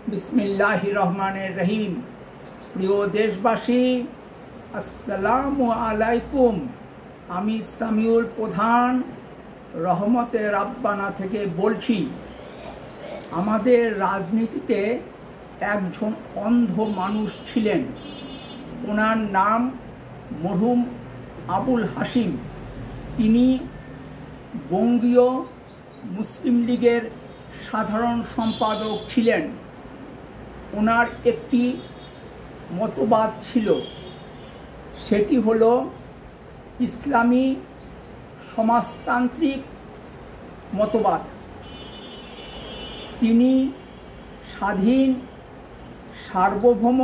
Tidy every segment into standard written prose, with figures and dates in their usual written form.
बिस्मिल्लाहिर रहमानिर रहीम। प्रिय देशबासी, আসসালামু আলাইকুম। আমি সামিউল প্রধান রহমতে রাব্বানা থেকে বলছি। আমাদের রাজনীতিতে একজন অন্ধ মানুষ ছিলেন। ওনার নাম মরহুম আবুল হাশিম। তিনি বঙ্গীয় মুসলিম লীগের সাধারণ সম্পাদক ছিলেন। ওনার একটি মতবাদ ছিল, সেটি হলো ইসলামী সমাজতান্ত্রিক মতবাদ। তিনি স্বাধীন সার্বভৌম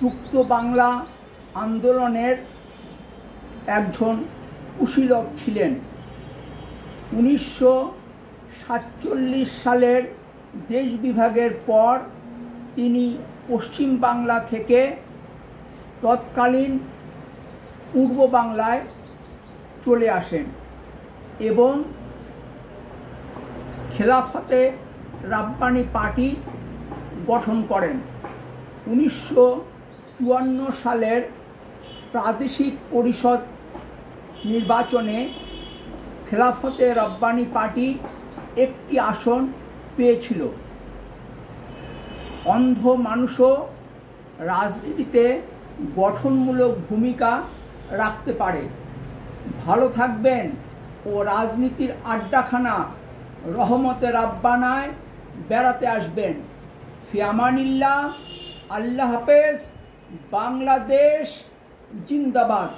যুক্ত বাংলা আন্দোলনের একজন কুশীলব ছিলেন। 1947 সালের দেশ বিভাগের পর তিনি পশ্চিম বাংলা থেকে তৎকালীন পূর্ব বাংলায় চলে আসেন এবং খেলাফতে রাব্বানি পার্টি গঠন করেন। 1954 সালের প্রাদেশিক পরিষদ নির্বাচনে খেলাফতে রাব্বানি পার্টি একটি আসন পেয়েছিল। অন্ধ মানুষও রাজনীতিতে গঠনমূলক ভূমিকা রাখতে পারে। ভালো থাকবেন ও রাজনীতির আড্ডাখানা রহমতে রাব্বানায় বেড়াতে আসবেন। ফি আমানিল্লাহ। আল্লাহ হাফেজ। বাংলাদেশ জিন্দাবাদ।